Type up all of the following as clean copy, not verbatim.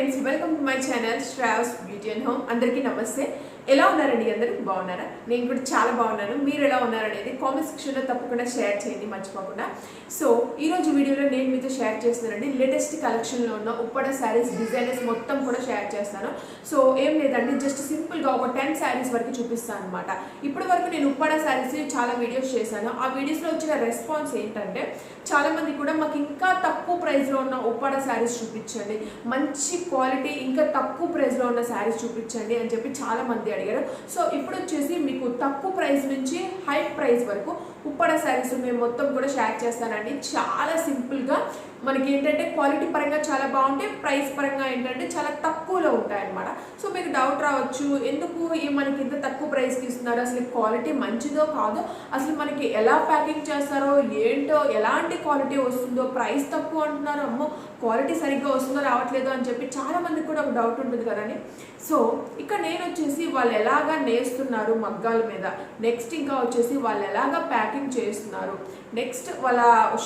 Friends, welcome to my channel Shravs beauty and home. అందరికీ నమస్తే. ఎలా ఉన్నారండి? అందరూ బాగున్నారా? నేను కూడా చాలా బాగున్నాను. మీరు ఎలా ఉన్నారనేది కామెంట్ సెక్షన్లో తప్పకుండా షేర్ చేయండి మర్చిపోకుండా. సో ఈరోజు వీడియోలో నేను మీతో షేర్ చేస్తున్నానండి లేటెస్ట్ కలెక్షన్లో ఉన్న ఉప్పడ శారీస్ డిజైనర్స్ మొత్తం కూడా షేర్ చేస్తాను. సో ఏం లేదండి, జస్ట్ సింపుల్గా ఒక 10 శారీస్ వరకు చూపిస్తాను అనమాట. ఇప్పటి వరకు నేను ఉప్పడ శారీస్ చాలా వీడియోస్ చేశాను. ఆ వీడియోస్లో వచ్చిన రెస్పాన్స్ ఏంటంటే, చాలామంది కూడా మాకు ఇంకా తక్కువ ప్రైస్లో ఉన్న ఉప్పాడ శారీస్ చూపించండి, మంచి క్వాలిటీ ఇంకా తక్కువ ప్రైస్లో ఉన్న శారీస్ చూపించండి అని చెప్పి చాలామంది అడిగారు. సో ఇప్పుడు వచ్చేసి మీకు తక్కువ ప్రైస్ నుంచి హై ప్రైస్ వరకు ఉప్పాడ శారీస్ మేము మొత్తం కూడా షేర్ చేస్తానండి. చాలా సింపుల్గా మనకి ఏంటంటే క్వాలిటీ పరంగా చాలా బాగుంటాయి, ప్రైస్ పరంగా ఏంటంటే చాలా తక్కువలో ఉంటాయి అన్నమాట. సో మీకు డౌట్ రావచ్చు, ఎందుకు మనకి ఇంత తక్కువ ప్రైస్కి ఇస్తున్నారు, అసలు క్వాలిటీ మంచిదో కాదో, అసలు మనకి ఎలా ప్యాకింగ్ చేస్తారో ఏంటో, ఎలాంటి క్వాలిటీ వస్తుందో, ప్రైస్ తక్కువ అంటున్నారు, అమ్మో క్వాలిటీ సరిగ్గా వస్తుందో రావట్లేదు అని చెప్పి చాలామందికి కూడా ఒక డౌట్ ఉంటుంది కదండి. సో ఇక్కడ నేను వచ్చేసి వాళ్ళు ఎలాగా నేస్తున్నారు మగ్గాల మీద, నెక్స్ట్ ఇంకా వచ్చేసి వాళ్ళు ఎలాగా ప్యాకింగ్ చేస్తున్నారు, నెక్స్ట్ వాళ్ళ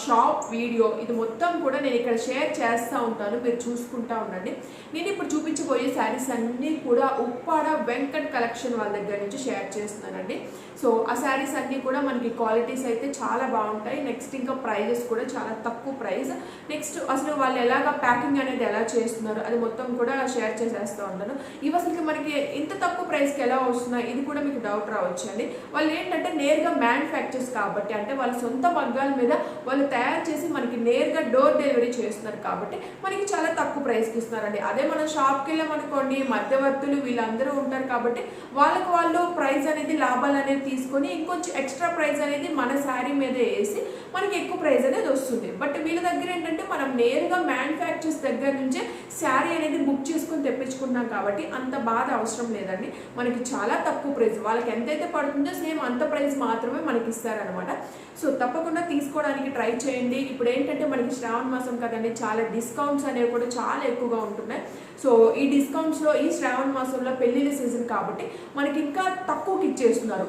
షాప్ వీడియో, ఇది మొత్తం కూడా నేను ఇక్కడ షేర్ చేస్తూ ఉంటాను, మీరు చూసుకుంటా ఉండండి. నేను ఇప్పుడు చూపించబోయే శారీస్ అన్నీ కూడా ఉప్పాడ వెంకట్ కలెక్షన్ వాళ్ళ దగ్గర నుంచి షేర్ చేస్తున్నానండి. సో ఆ శారీస్ అన్నీ కూడా మనకి క్వాలిటీస్ అయితే చాలా బాగుంటాయి, నెక్స్ట్ ఇంకా ప్రైజెస్ కూడా చాలా తక్కువ ప్రైస్, నెక్స్ట్ అసలు వాళ్ళు ఎలాగ ప్యాకింగ్ అనేది ఎలా చేస్తున్నారు అది మొత్తం కూడా షేర్ చేసేస్తూ ఉంటాను. ఇవి అసలుకి మనకి ఇంత తక్కువ ప్రైస్కి ఎలా వస్తున్నాయి, ఇది కూడా మీకు డౌట్ రావచ్చు అండి. వాళ్ళు ఏంటంటే నేరుగా మ్యానుఫ్యాక్చర్స్ కాబట్టి, అంటే వాళ్ళ సొంత మగ్గాల మీద వాళ్ళు తయారు చేసి మనకి నేరుగా డోర్ డెలివరీ చేస్తున్నారు కాబట్టి మనకి చాలా తక్కువ ప్రైస్కి ఇస్తున్నారండి. అదే మనం షాప్కి వెళ్ళామనుకోండి, మధ్యవర్తులు వీళ్ళందరూ ఉంటారు కాబట్టి వాళ్ళకు వాళ్ళు ప్రైస్ అనేది లాభాలు అనేది తీసుకొని ఇంకొంచెం ఎక్స్ట్రా ప్రైస్ అనేది మన శారీ మీద వేసి మనకి ఎక్కువ ప్రైస్ అనేది వస్తుంది. బట్ వీళ్ళ దగ్గర ఏంటంటే మనం నేరుగా మ్యానుఫ్యాక్చర్స్ దగ్గర నుంచే శారీ అనేది బుక్ చేసుకుని తెప్పించుకుంటాం కాబట్టి అంత బాధ అవసరం లేదండి. మనకి చాలా తక్కువ ప్రైస్, వాళ్ళకి ఎంతైతే పడుతుందో సేమ్ అంత ప్రైస్ మాత్రమే మనకి ఇస్తారనమాట. సో తప్పకుండా తీసుకోవడానికి ట్రై చేయండి. ఇప్పుడు ఏంటంటే మనకి శ్రావణ మాసం కదండి, చాలా డిస్కౌంట్స్ అనేవి కూడా చాలా ఎక్కువగా ఉంటున్నాయి. సో ఈ డిస్కౌంట్స్లో ఈ శ్రావణ మాసంలో పెళ్ళిళ్ళ సీజన్ కాబట్టి మనకి ఇంకా తక్కువకి ఇచ్చేస్తున్నారు,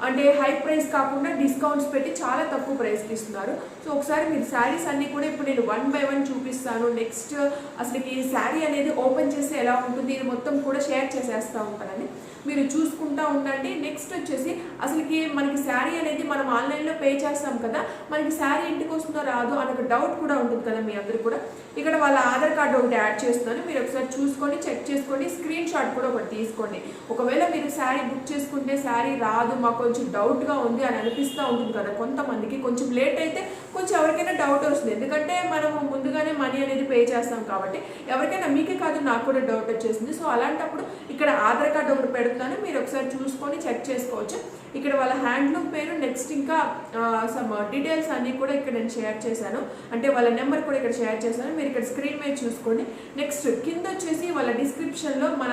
అంటే హై ప్రైస్ కాకుండా డిస్కౌంట్స్ పెట్టి చాలా తక్కువ ప్రైస్కి ఇస్తున్నారు. సో ఒకసారి మీరు శారీస్ అన్నీ కూడా ఇప్పుడు నేను 1 by 1 చూపిస్తాను. నెక్స్ట్ అసలు ఈ శారీ అనేది ఓపెన్ చేస్తే ఎలా ఉంటుంది ఇది మొత్తం కూడా షేర్ చేసేస్తూ ఉంటానని మీరు చూసుకుంటూ ఉండండి. నెక్స్ట్ వచ్చేసి అసలుకి మనకి శారీ అనేది మనం ఆన్లైన్లో పే చేస్తాం కదా, మనకి శారీ ఇంటికి వస్తుందో రాదో అనే డౌట్ కూడా ఉంటుంది కదా మీ అందరూ కూడా. ఇక్కడ వాళ్ళ ఆధార్ కార్డు ఒకటి యాడ్ చేస్తున్నాను, మీరు ఒకసారి చూసుకొని చెక్ చేసుకోండి, స్క్రీన్ షాట్ కూడా ఒకటి తీసుకోండి. ఒకవేళ మీరు శారీ బుక్ చేసుకుంటే శారీ రాదు, మాకు కొంచెం డౌట్గా ఉంది అని అనిపిస్తూ ఉంటుంది కదా కొంతమందికి, కొంచెం లేట్ అయితే కొంచెం ఎవరికైనా డౌట్ వస్తుంది, ఎందుకంటే మనము ముందుగానే మనీ అనేది పే చేస్తాం కాబట్టి ఎవరికైనా, మీకే కాదు నాకు కూడా డౌట్ వచ్చేసింది. సో అలాంటప్పుడు ఇక్కడ ఆధార్ కార్డు ఒకటి పెడుతున్నాను, మీరు ఒకసారి చూసుకొని చెక్ చేసుకోవచ్చు. ఇక్కడ వాళ్ళ హ్యాండ్లూమ్ పేరు, నెక్స్ట్ ఇంకా సమ్ డీటెయిల్స్ అన్నీ కూడా ఇక్కడ నేను షేర్ చేశాను, అంటే వాళ్ళ నెంబర్ కూడా ఇక్కడ షేర్ చేశాను, మీరు ఇక్కడ స్క్రీన్ మీద చూసుకోండి. నెక్స్ట్ కింద వచ్చేసి వాళ్ళ డిస్క్రిప్షన్లో, మన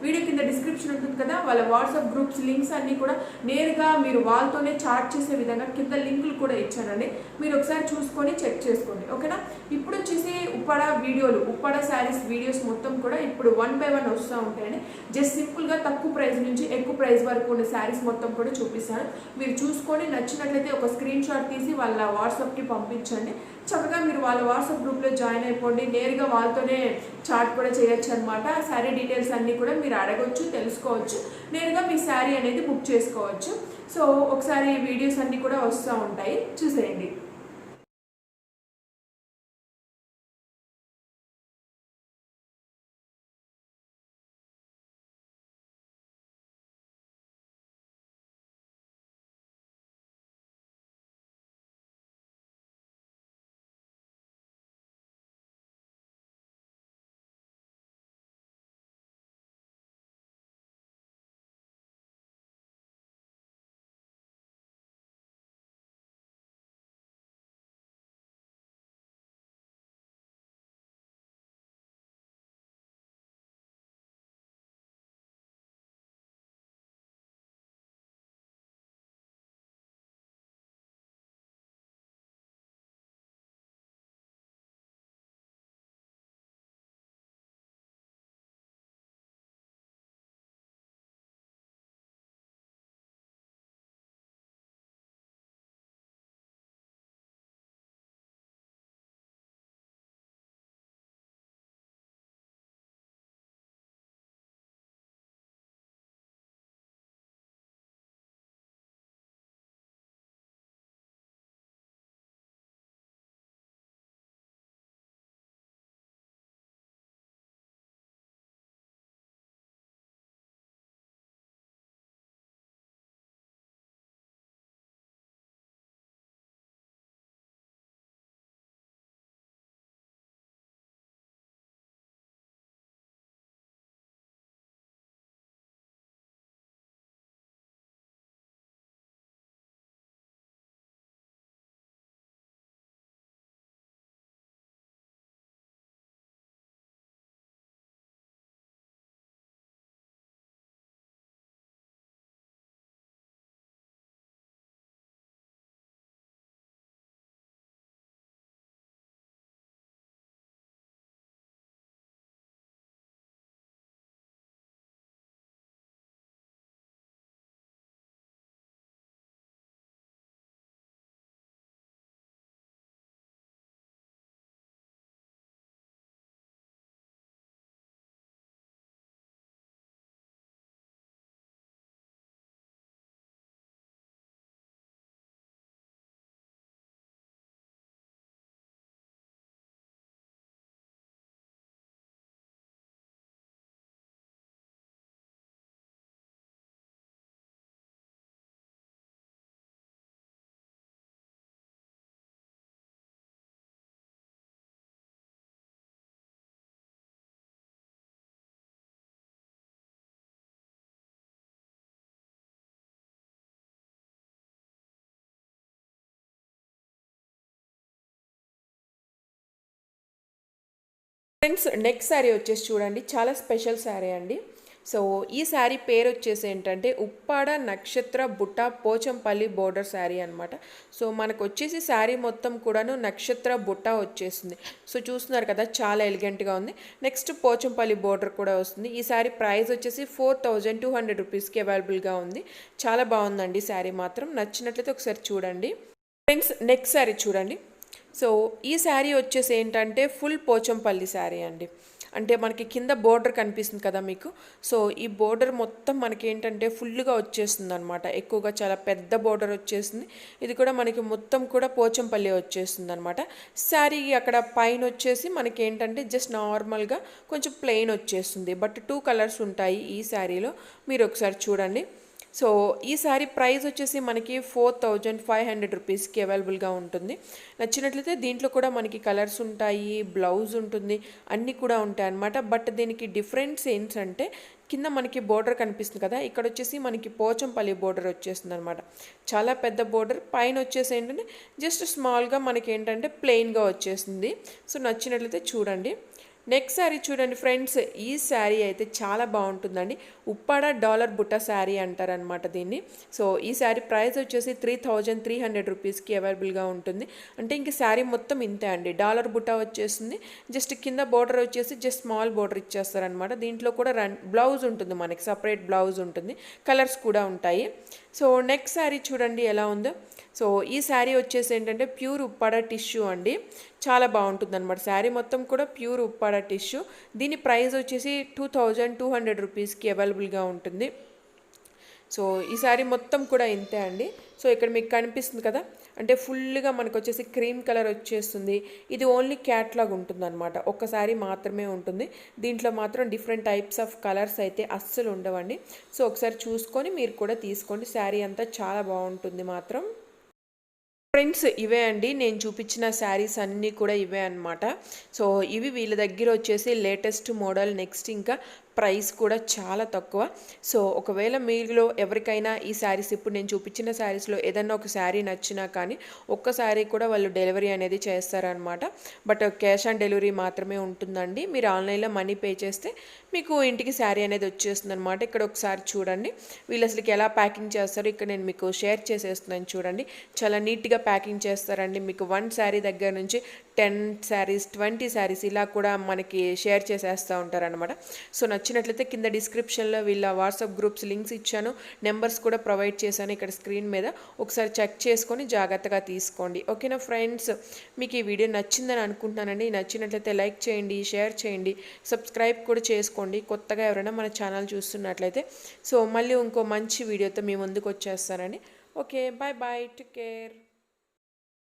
వీడియో కింద డిస్క్రిప్షన్ ఉంటుంది కదా, వాళ్ళ వాట్సాప్ గ్రూప్స్ లింక్స్ అన్నీ కూడా నేరుగా మీరు వాళ్ళతోనే చాట్ చేసే విధంగా కింద లింకులు కూడా ఇచ్చానండి, మీరు ఒకసారి చూసుకొని చెక్ చేసుకోండి, ఓకేనా. ఇప్పుడు వచ్చేసి ఉప్పాడ వీడియోలు, ఉప్పాడ శారీస్ వీడియోస్ మొత్తం కూడా ఇప్పుడు 1 by 1 వస్తూ ఉంటాయండి. జస్ట్ సింపుల్గా తక్కువ ప్రైస్ నుంచి ఎక్కువ ప్రైస్ వరకు ఉన్న శారీస్ మొత్తం కూడా చూపిస్తాను, మీరు చూసుకొని నచ్చినట్లయితే ఒక స్క్రీన్ షాట్ తీసి వాళ్ళ వాట్సాప్కి పంపించండి. చక్కగా మీరు వాళ్ళ వాట్సాప్ గ్రూప్లో జాయిన్ అయిపోండి, నేరుగా వాళ్ళతోనే చాట్ కూడా చేయొచ్చు అనమాట. శారీ డీటెయిల్స్ అన్నీ కూడా మీరు అడగవచ్చు, తెలుసుకోవచ్చు, నేరుగా మీ శారీ అనేది బుక్ చేసుకోవచ్చు. సో ఒకసారి వీడియోస్ అన్నీ కూడా వస్తూ ఉంటాయి, చూసేయండి. ఫ్రెండ్స్ నెక్స్ట్ శారీ వచ్చేసి చూడండి, చాలా స్పెషల్ శారీ అండి. సో ఈ శారీ పేరు వచ్చేసి ఏంటంటే ఉప్పాడ నక్షత్ర బుట్ట పోచంపల్లి బోర్డర్ శారీ అనమాట. సో మనకు వచ్చేసి శారీ మొత్తం కూడాను నక్షత్ర బుట్ట వచ్చేసింది. సో చూస్తున్నారు కదా, చాలా ఎలిగెంట్గా ఉంది. నెక్స్ట్ పోచంపల్లి బోర్డర్ కూడా వస్తుంది. ఈ శారీ ప్రైస్ వచ్చేసి 4200 రూపీస్కి అవైలబుల్గా ఉంది. చాలా బాగుందండి శారీ మాత్రం. నచ్చినట్లయితే ఒకసారి చూడండి. ఫ్రెండ్స్ నెక్స్ట్ శారీ చూడండి. సో ఈ శారీ వచ్చేసి ఏంటంటే ఫుల్ పోచంపల్లి శారీ అండి. అంటే మనకి కింద బోర్డర్ కనిపిస్తుంది కదా మీకు. సో ఈ బోర్డర్ మొత్తం మనకి ఏంటంటే ఫుల్గా వచ్చేస్తుంది అనమాట. ఎక్కువగా చాలా పెద్ద బోర్డర్ వచ్చేసింది. ఇది కూడా మనకి మొత్తం కూడా పోచంపల్లి వచ్చేస్తుంది అనమాట. శారీ అక్కడ పైన వచ్చేసి మనకి ఏంటంటే జస్ట్ నార్మల్గా కొంచెం ప్లెయిన్ వచ్చేస్తుంది. బట్ 2 కలర్స్ ఉంటాయి ఈ శారీలో, మీరు ఒకసారి చూడండి. సో ఈ శారీ ప్రైస్ వచ్చేసి మనకి 4500 రూపీస్కి అవైలబుల్గా ఉంటుంది. నచ్చినట్లయితే దీంట్లో కూడా మనకి కలర్స్ ఉంటాయి, బ్లౌజ్ ఉంటుంది, అన్నీ కూడా ఉంటాయి అన్నమాట. బట్ దీనికి డిఫరెన్స్ ఏంటంటే కింద మనకి బోర్డర్ కనిపిస్తుంది కదా, ఇక్కడ వచ్చేసి మనకి పోచంపల్లి బోర్డర్ వచ్చేస్తుంది అనమాట. చాలా పెద్ద బోర్డర్. పైన వచ్చేసి ఏంటంటే జస్ట్ స్మాల్గా మనకి ఏంటంటే ప్లెయిన్గా వచ్చేస్తుంది. సో నచ్చినట్లయితే చూడండి. నెక్స్ట్ శారీ చూడండి ఫ్రెండ్స్. ఈ శారీ అయితే చాలా బాగుంటుందండి. ఉప్పాడ డాలర్ బుట్ట శారీ అంటారనమాట దీన్ని. సో ఈ శారీ ప్రైస్ వచ్చేసి 3300 రూపీస్కి అవైలబుల్గా ఉంటుంది. అంటే ఇంక శారీ మొత్తం ఇంతే అండి. డాలర్ బుట్ట వచ్చేస్తుంది. జస్ట్ కింద బోర్డర్ వచ్చేసి జస్ట్ స్మాల్ బోర్డర్ ఇచ్చేస్తారనమాట. దీంట్లో కూడా బ్లౌజ్ ఉంటుంది, మనకి సపరేట్ బ్లౌజ్ ఉంటుంది, కలర్స్ కూడా ఉంటాయి. సో నెక్స్ట్ శారీ చూడండి ఎలా ఉందో. సో ఈ శారీ వచ్చేసి ఏంటంటే ప్యూర్ ఉప్పాడ టిష్యూ అండి. చాలా బాగుంటుంది అనమాట. శారీ మొత్తం కూడా ప్యూర్ ఉప్పాడ టిష్యూ. దీని ప్రైస్ వచ్చేసి 2200 రూపీస్కి అవైలబుల్గా ఉంటుంది. సో ఈ శారీ మొత్తం కూడా ఇంతే అండి. సో ఇక్కడ మీకు కనిపిస్తుంది కదా, అంటే ఫుల్గా మనకు వచ్చేసి క్రీమ్ కలర్ వచ్చేస్తుంది. ఇది ఓన్లీ క్యాట్లాగ్ ఉంటుంది అనమాట, ఒక్కసారి మాత్రమే ఉంటుంది. దీంట్లో మాత్రం డిఫరెంట్ టైప్స్ ఆఫ్ కలర్స్ అయితే అస్సలు ఉండవండి. సో ఒకసారి చూసుకొని మీరు కూడా తీసుకోండి. శారీ అంతా చాలా బాగుంటుంది మాత్రం. ఫ్రెండ్స్ ఇవే అండి నేను చూపించిన శారీస్ అన్నీ కూడా ఇవే అనమాట. సో ఇవి వీళ్ళ దగ్గర వచ్చేసి లేటెస్ట్ మోడల్. నెక్స్ట్ ఇంకా ప్రైస్ కూడా చాలా తక్కువ. సో ఒకవేళ మీలో ఎవరికైనా ఈ శారీస్ ఇప్పుడు నేను చూపించిన శారీస్లో ఏదన్నా ఒక శారీ నచ్చినా కానీ ఒక్క శారీ కూడా వాళ్ళు డెలివరీ అనేది చేస్తారనమాట. బట్ క్యాష్ ఆన్ డెలివరీ మాత్రమే ఉంటుందండి. మీరు ఆన్లైన్లో మనీ పే చేస్తే మీకు ఇంటికి శారీ అనేది వచ్చేస్తుంది అనమాట. ఇక్కడ ఒకసారి చూడండి వీళ్ళు అసలుకి ఎలా ప్యాకింగ్ చేస్తారో ఇక్కడ నేను మీకు షేర్ చేసేస్తున్నాను చూడండి. చాలా నీట్గా ప్యాకింగ్ చేస్తారండి. మీకు 1 శారీ దగ్గర నుంచి 10 శారీస్ 20 శారీస్ ఇలా కూడా మనకి షేర్ చేసేస్తూ ఉంటారనమాట. సో నచ్చినట్లయితే కింద డిస్క్రిప్షన్లో వీళ్ళ వాట్సాప్ గ్రూప్స్ లింక్స్ ఇచ్చాను, నెంబర్స్ కూడా ప్రొవైడ్ చేశాను ఇక్కడ స్క్రీన్ మీద. ఒకసారి చెక్ చేసుకొని జాగ్రత్తగా తీసుకోండి. ఓకేనా ఫ్రెండ్స్, మీకు ఈ వీడియో నచ్చిందని అనుకుంటున్నానండి. నచ్చినట్లయితే లైక్ చేయండి, షేర్ చేయండి, సబ్స్క్రైబ్ కూడా చేసుకోండి కొత్తగా ఎవరైనా మన ఛానల్ చూస్తున్నట్లయితే. సో మళ్ళీ ఇంకో మంచి వీడియోతో మీ ముందుకు వచ్చేస్తానండి. Okay, bye bye, take care.